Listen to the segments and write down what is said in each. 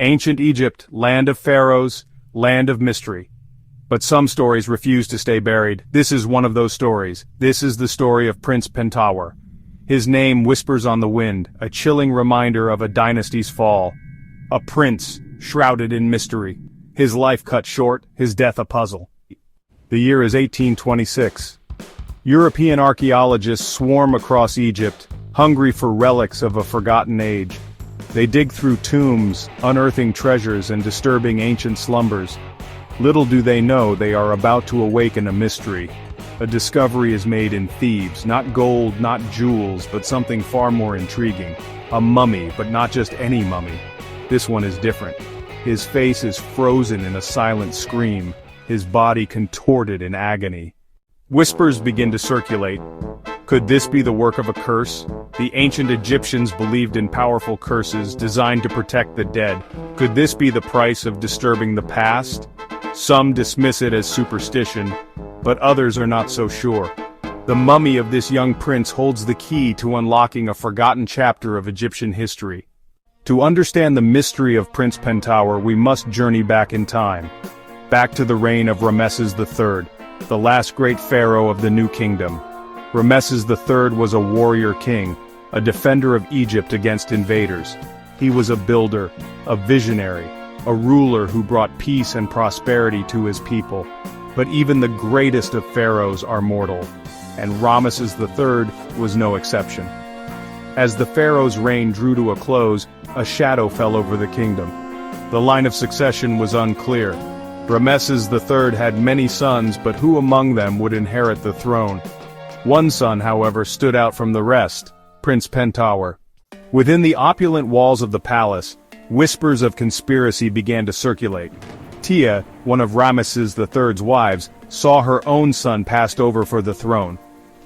Ancient Egypt, land of pharaohs, land of mystery. But some stories refuse to stay buried. This is one of those stories. This is the story of Prince Pentawar. His name whispers on the wind, a chilling reminder of a dynasty's fall. A prince, shrouded in mystery. His life cut short, his death a puzzle. The year is 1826. European archaeologists swarm across Egypt, hungry for relics of a forgotten age. They dig through tombs, unearthing treasures and disturbing ancient slumbers. Little do they know they are about to awaken a mystery. A discovery is made in Thebes, not gold, not jewels, but something far more intriguing. A mummy, but not just any mummy. This one is different. His face is frozen in a silent scream, his body contorted in agony. Whispers begin to circulate. Could this be the work of a curse? The ancient Egyptians believed in powerful curses designed to protect the dead. Could this be the price of disturbing the past? Some dismiss it as superstition, but others are not so sure. The mummy of this young prince holds the key to unlocking a forgotten chapter of Egyptian history. To understand the mystery of Prince Pentawar, we must journey back in time. Back to the reign of Ramesses III, the last great pharaoh of the New Kingdom. Ramesses III was a warrior king, a defender of Egypt against invaders. He was a builder, a visionary, a ruler who brought peace and prosperity to his people. But even the greatest of pharaohs are mortal, and Ramesses III was no exception. As the pharaoh's reign drew to a close, a shadow fell over the kingdom. The line of succession was unclear. Ramesses III had many sons, but who among them would inherit the throne? One son, however, stood out from the rest, Prince Pentawar. Within the opulent walls of the palace, whispers of conspiracy began to circulate. Tia, one of Ramesses III's wives, saw her own son passed over for the throne.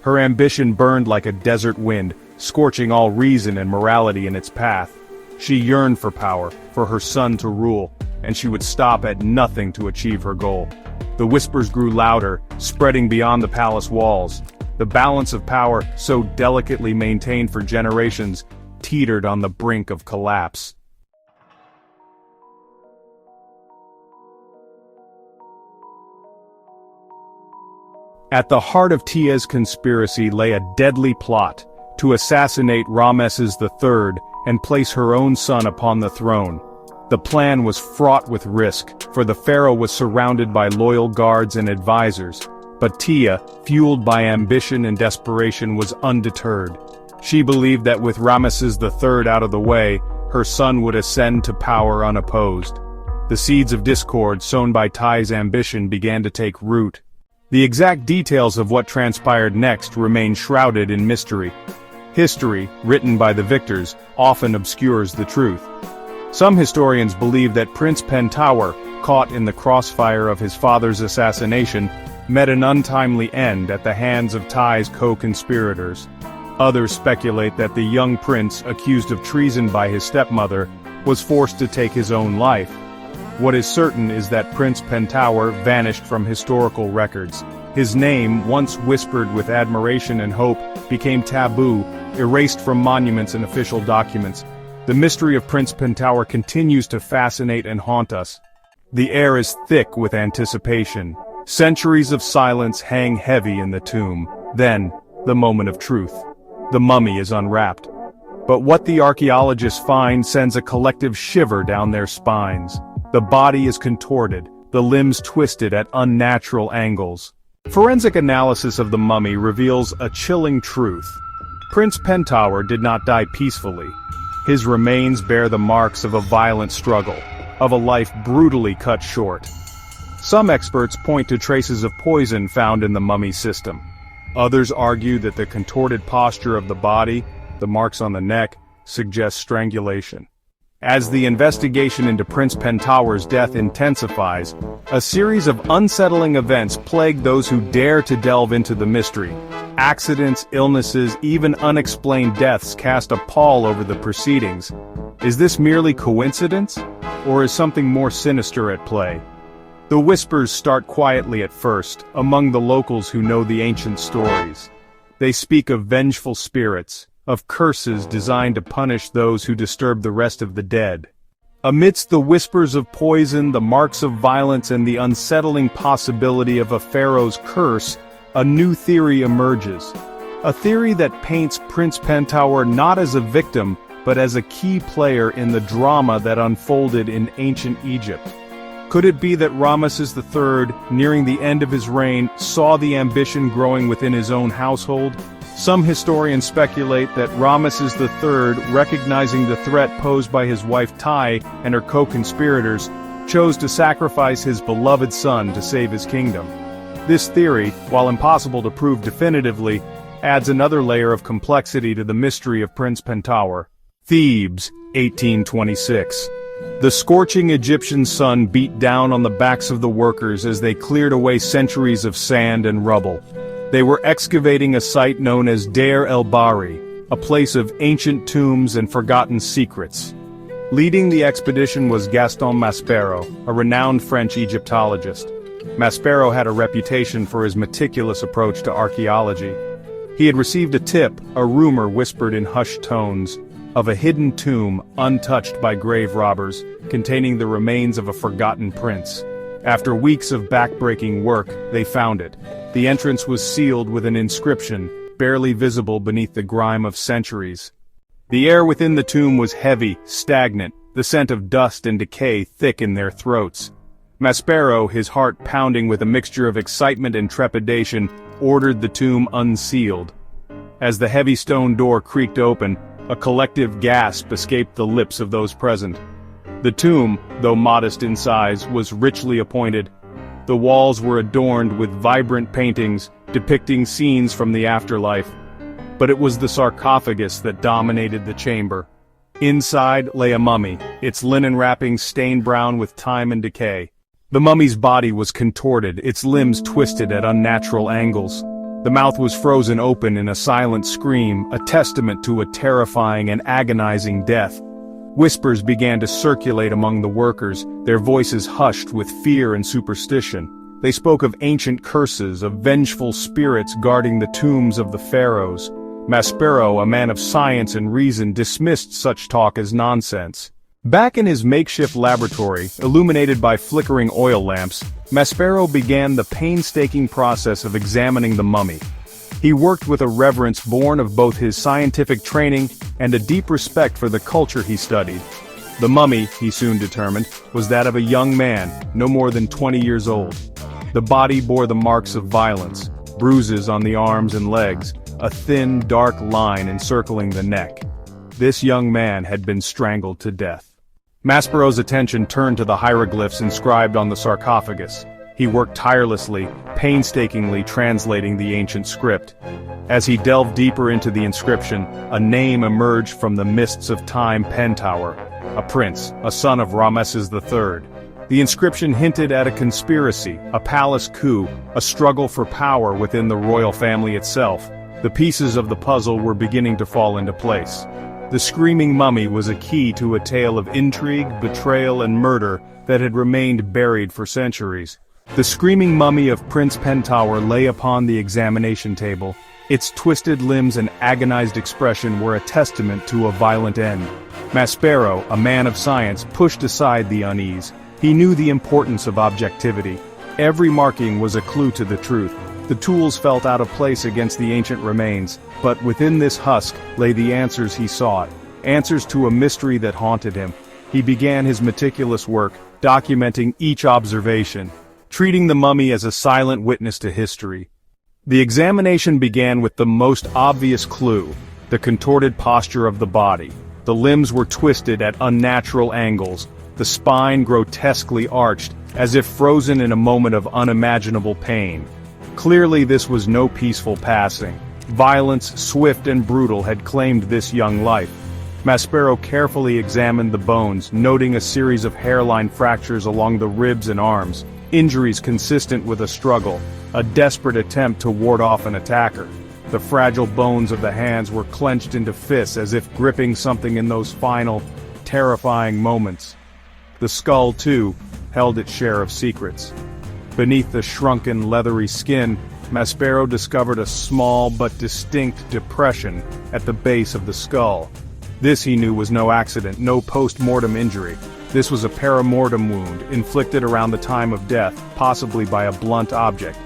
Her ambition burned like a desert wind, scorching all reason and morality in its path. She yearned for power, for her son to rule, and she would stop at nothing to achieve her goal. The whispers grew louder, spreading beyond the palace walls. The balance of power, so delicately maintained for generations, teetered on the brink of collapse. At the heart of Tia's conspiracy lay a deadly plot to assassinate Ramesses III and place her own son upon the throne. The plan was fraught with risk, for the pharaoh was surrounded by loyal guards and advisors. But Tia, fueled by ambition and desperation, was undeterred. She believed that with Ramesses III out of the way, her son would ascend to power unopposed. The seeds of discord sown by Tia's ambition began to take root. The exact details of what transpired next remain shrouded in mystery. History, written by the victors, often obscures the truth. Some historians believe that Prince Pentawar, caught in the crossfire of his father's assassination, met an untimely end at the hands of Tia's co-conspirators. Others speculate that the young prince, accused of treason by his stepmother, was forced to take his own life. What is certain is that Prince Pentawar vanished from historical records. His name, once whispered with admiration and hope, became taboo, erased from monuments and official documents. The mystery of Prince Pentawar continues to fascinate and haunt us. The air is thick with anticipation. Centuries of silence hang heavy in the tomb. Then, the moment of truth. The mummy is unwrapped. But what the archaeologists find sends a collective shiver down their spines. The body is contorted, the limbs twisted at unnatural angles. Forensic analysis of the mummy reveals a chilling truth. Prince Pentawar did not die peacefully. His remains bear the marks of a violent struggle, of a life brutally cut short. Some experts point to traces of poison found in the mummy system. Others argue that the contorted posture of the body, the marks on the neck, suggest strangulation. As the investigation into Prince Pentawar's death intensifies, a series of unsettling events plague those who dare to delve into the mystery. Accidents, illnesses, even unexplained deaths cast a pall over the proceedings. Is this merely coincidence, or is something more sinister at play? The whispers start quietly at first, among the locals who know the ancient stories. They speak of vengeful spirits, of curses designed to punish those who disturb the rest of the dead. Amidst the whispers of poison, the marks of violence, and the unsettling possibility of a pharaoh's curse, a new theory emerges. A theory that paints Prince Pentower not as a victim, but as a key player in the drama that unfolded in ancient Egypt. Could it be that Ramesses III, nearing the end of his reign, saw the ambition growing within his own household? Some historians speculate that Ramesses III, recognizing the threat posed by his wife Tai and her co-conspirators, chose to sacrifice his beloved son to save his kingdom. This theory, while impossible to prove definitively, adds another layer of complexity to the mystery of Prince Pentower. Thebes, 1826. The scorching Egyptian sun beat down on the backs of the workers as they cleared away centuries of sand and rubble. They were excavating a site known as Deir el-Bahri, a place of ancient tombs and forgotten secrets. Leading the expedition was Gaston Maspero, a renowned French Egyptologist. Maspero had a reputation for his meticulous approach to archaeology. He had received a tip, a rumor whispered in hushed tones, of a hidden tomb untouched by grave robbers, containing the remains of a forgotten prince. After weeks of backbreaking work, they found it. The entrance was sealed with an inscription, barely visible beneath the grime of centuries. The air within the tomb was heavy, stagnant, the scent of dust and decay thick in their throats. Maspero, his heart pounding with a mixture of excitement and trepidation, ordered the tomb unsealed. As the heavy stone door creaked open, a collective gasp escaped the lips of those present. The tomb, though modest in size, was richly appointed. The walls were adorned with vibrant paintings, depicting scenes from the afterlife. But it was the sarcophagus that dominated the chamber. Inside lay a mummy, its linen wrappings stained brown with time and decay. The mummy's body was contorted, its limbs twisted at unnatural angles. The mouth was frozen open in a silent scream, a testament to a terrifying and agonizing death. Whispers began to circulate among the workers, their voices hushed with fear and superstition. They spoke of ancient curses, of vengeful spirits guarding the tombs of the pharaohs. Maspero, a man of science and reason, dismissed such talk as nonsense. Back in his makeshift laboratory, illuminated by flickering oil lamps, Maspero began the painstaking process of examining the mummy. He worked with a reverence born of both his scientific training and a deep respect for the culture he studied. The mummy, he soon determined, was that of a young man, no more than 20 years old. The body bore the marks of violence, bruises on the arms and legs, a thin, dark line encircling the neck. This young man had been strangled to death. Maspero's attention turned to the hieroglyphs inscribed on the sarcophagus. He worked tirelessly, painstakingly translating the ancient script. As he delved deeper into the inscription, a name emerged from the mists of time: Pentower, a prince, a son of Ramesses III. The inscription hinted at a conspiracy, a palace coup, a struggle for power within the royal family itself. The pieces of the puzzle were beginning to fall into place. The screaming mummy was a key to a tale of intrigue, betrayal, and murder that had remained buried for centuries. The screaming mummy of Prince Pentower lay upon the examination table. Its twisted limbs and agonized expression were a testament to a violent end. Maspero, a man of science, pushed aside the unease. He knew the importance of objectivity. Every marking was a clue to the truth. The tools felt out of place against the ancient remains, but within this husk lay the answers he sought, answers to a mystery that haunted him. He began his meticulous work, documenting each observation, treating the mummy as a silent witness to history. The examination began with the most obvious clue, the contorted posture of the body. The limbs were twisted at unnatural angles, the spine grotesquely arched, as if frozen in a moment of unimaginable pain. Clearly this was no peaceful passing. Violence, swift and brutal, had claimed this young life. Maspero carefully examined the bones, noting a series of hairline fractures along the ribs and arms, injuries consistent with a struggle, a desperate attempt to ward off an attacker. The fragile bones of the hands were clenched into fists as if gripping something in those final, terrifying moments. The skull, too, held its share of secrets. Beneath the shrunken, leathery skin, Maspero discovered a small but distinct depression at the base of the skull. This, he knew, was no accident, no post-mortem injury. This was a perimortem wound, inflicted around the time of death, possibly by a blunt object.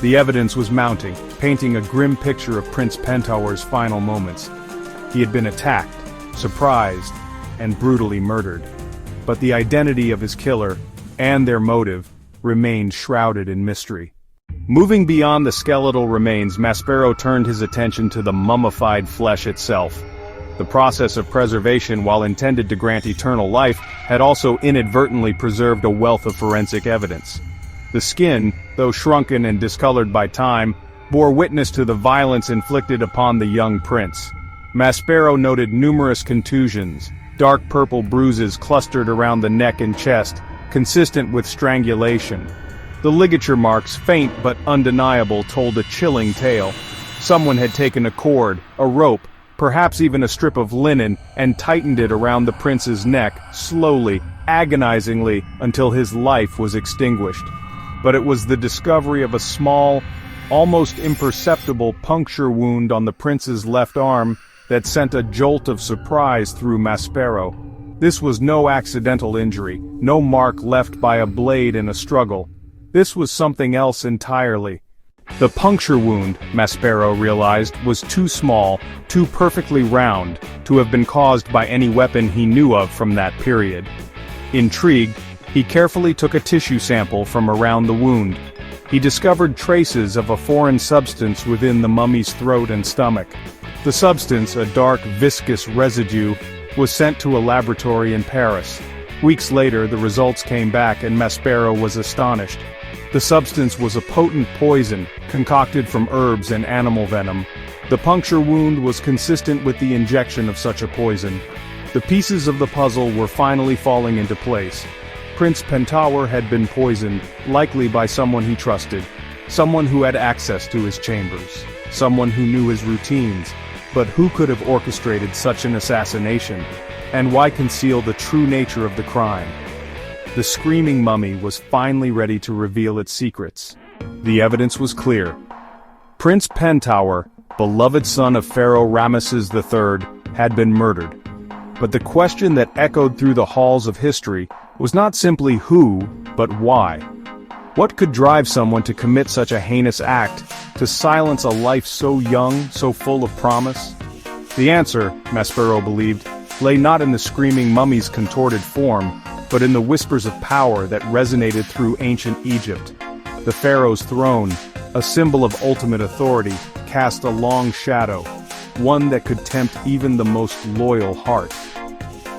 The evidence was mounting, painting a grim picture of Prince Pentower's final moments. He had been attacked, surprised, and brutally murdered. But the identity of his killer, and their motive, remained shrouded in mystery. Moving beyond the skeletal remains, Maspero turned his attention to the mummified flesh itself. The process of preservation, while intended to grant eternal life, had also inadvertently preserved a wealth of forensic evidence. The skin, though shrunken and discolored by time, bore witness to the violence inflicted upon the young prince. Maspero noted numerous contusions, dark purple bruises clustered around the neck and chest, consistent with strangulation. The ligature marks, faint but undeniable, told a chilling tale. Someone had taken a cord, a rope, perhaps even a strip of linen, and tightened it around the prince's neck, slowly, agonizingly, until his life was extinguished. But it was the discovery of a small, almost imperceptible puncture wound on the prince's left arm that sent a jolt of surprise through Maspero. This was no accidental injury, no mark left by a blade in a struggle. This was something else entirely. The puncture wound, Maspero realized, was too small, too perfectly round, to have been caused by any weapon he knew of from that period. Intrigued, he carefully took a tissue sample from around the wound. He discovered traces of a foreign substance within the mummy's throat and stomach. The substance, a dark, viscous residue, was sent to a laboratory in Paris. Weeks later, the results came back and Maspero was astonished. The substance was a potent poison, concocted from herbs and animal venom. The puncture wound was consistent with the injection of such a poison. The pieces of the puzzle were finally falling into place. Prince Pentower had been poisoned, likely by someone he trusted, someone who had access to his chambers, someone who knew his routines. But who could have orchestrated such an assassination? And why conceal the true nature of the crime? The screaming mummy was finally ready to reveal its secrets. The evidence was clear. Prince Pentower, beloved son of Pharaoh Ramesses III, had been murdered. But the question that echoed through the halls of history was not simply who, but why. What could drive someone to commit such a heinous act, to silence a life so young, so full of promise? The answer, Maspero believed, lay not in the screaming mummy's contorted form, but in the whispers of power that resonated through ancient Egypt. The pharaoh's throne, a symbol of ultimate authority, cast a long shadow, one that could tempt even the most loyal heart.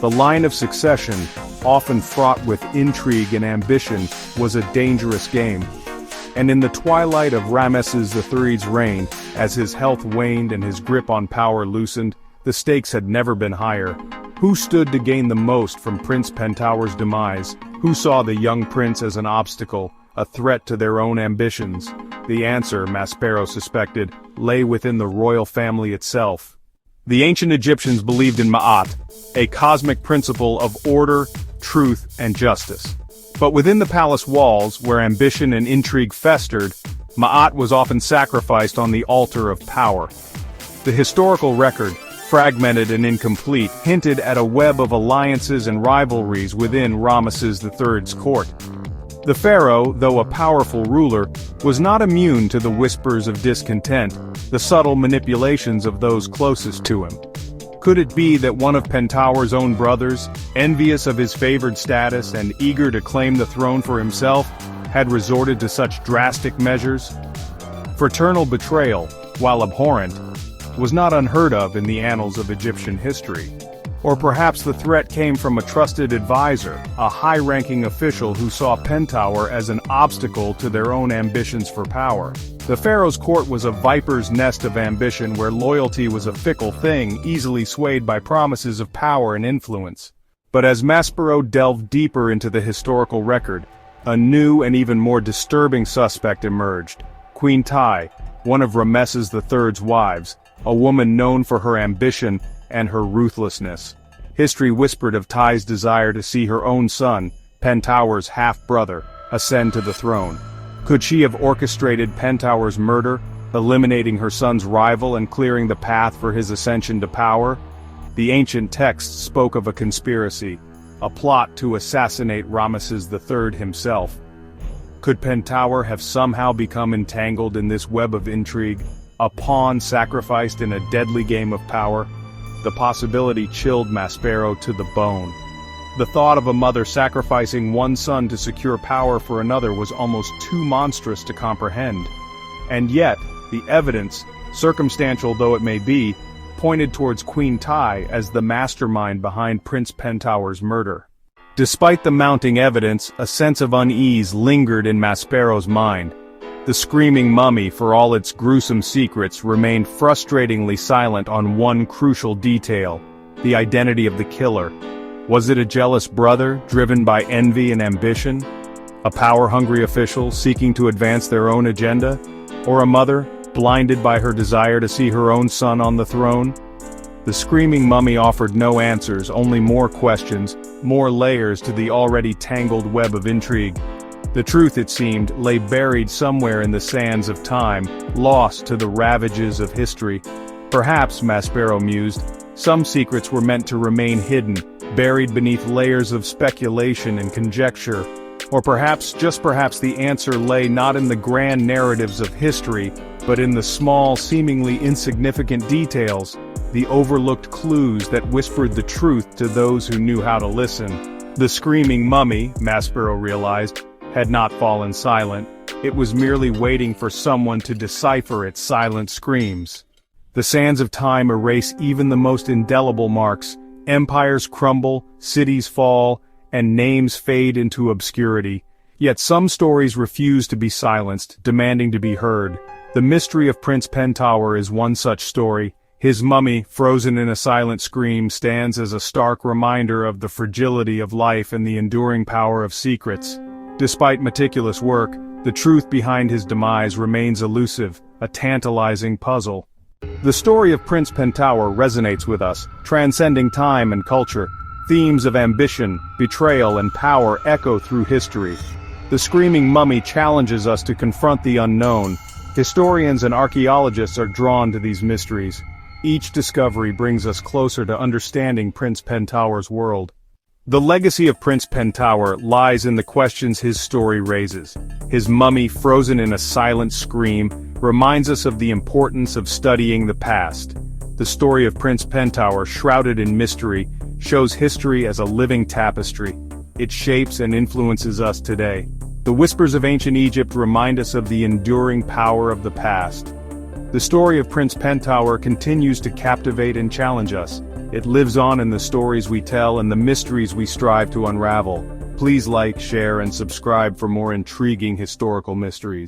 The line of succession, often fraught with intrigue and ambition, was a dangerous game. And in the twilight of Ramesses III's reign, as his health waned and his grip on power loosened, the stakes had never been higher. Who stood to gain the most from Prince Pentower's demise? Who saw the young prince as an obstacle, a threat to their own ambitions? The answer, Maspero suspected, lay within the royal family itself. The ancient Egyptians believed in Ma'at, a cosmic principle of order, truth, and justice. But within the palace walls, where ambition and intrigue festered, Ma'at was often sacrificed on the altar of power. The historical record, fragmented and incomplete, hinted at a web of alliances and rivalries within Ramesses III's court. The pharaoh, though a powerful ruler, was not immune to the whispers of discontent, the subtle manipulations of those closest to him. Could it be that one of Pentower's own brothers, envious of his favored status and eager to claim the throne for himself, had resorted to such drastic measures? Fraternal betrayal, while abhorrent, was not unheard of in the annals of Egyptian history. Or perhaps the threat came from a trusted advisor, a high-ranking official who saw Pentower as an obstacle to their own ambitions for power. The pharaoh's court was a viper's nest of ambition where loyalty was a fickle thing, easily swayed by promises of power and influence. But as Maspero delved deeper into the historical record, a new and even more disturbing suspect emerged. Queen Tai, one of Ramesses III's wives, a woman known for her ambition and her ruthlessness. History whispered of Tai's desire to see her own son, Pentower's half-brother, ascend to the throne. Could she have orchestrated Pentower's murder, eliminating her son's rival and clearing the path for his ascension to power? The ancient texts spoke of a conspiracy, a plot to assassinate Ramesses III himself. Could Pentower have somehow become entangled in this web of intrigue, a pawn sacrificed in a deadly game of power? The possibility chilled Maspero to the bone. The thought of a mother sacrificing one son to secure power for another was almost too monstrous to comprehend. And yet, the evidence, circumstantial though it may be, pointed towards Queen Tai as the mastermind behind Prince Pentower's murder. Despite the mounting evidence, a sense of unease lingered in Maspero's mind. The screaming mummy, for all its gruesome secrets, remained frustratingly silent on one crucial detail: the identity of the killer. Was it a jealous brother, driven by envy and ambition? A power-hungry official, seeking to advance their own agenda? Or a mother, blinded by her desire to see her own son on the throne? The screaming mummy offered no answers, only more questions, more layers to the already tangled web of intrigue. The truth, it seemed, lay buried somewhere in the sands of time, lost to the ravages of history. Perhaps, Maspero mused, some secrets were meant to remain hidden, buried beneath layers of speculation and conjecture. Or perhaps, just perhaps, the answer lay not in the grand narratives of history, but in the small, seemingly insignificant details, the overlooked clues that whispered the truth to those who knew how to listen. The screaming mummy, Maspero realized, had not fallen silent. It was merely waiting for someone to decipher its silent screams. The sands of time erase even the most indelible marks. Empires crumble, cities fall, and names fade into obscurity. Yet some stories refuse to be silenced, demanding to be heard. The mystery of Prince Pentower is one such story. His mummy, frozen in a silent scream, stands as a stark reminder of the fragility of life and the enduring power of secrets. Despite meticulous work, the truth behind his demise remains elusive, a tantalizing puzzle. The story of Prince Pentower resonates with us, transcending time and culture. Themes of ambition, betrayal, and power echo through history. The screaming mummy challenges us to confront the unknown. Historians and archaeologists are drawn to these mysteries. Each discovery brings us closer to understanding Prince Pentower's world. The legacy of Prince Pentower lies in the questions his story raises. His mummy, frozen in a silent scream, reminds us of the importance of studying the past. The story of Prince Pentower, shrouded in mystery, shows history as a living tapestry. It shapes and influences us today. The whispers of ancient Egypt remind us of the enduring power of the past. The story of Prince Pentower continues to captivate and challenge us. It lives on in the stories we tell and the mysteries we strive to unravel. Please like, share, and subscribe for more intriguing historical mysteries.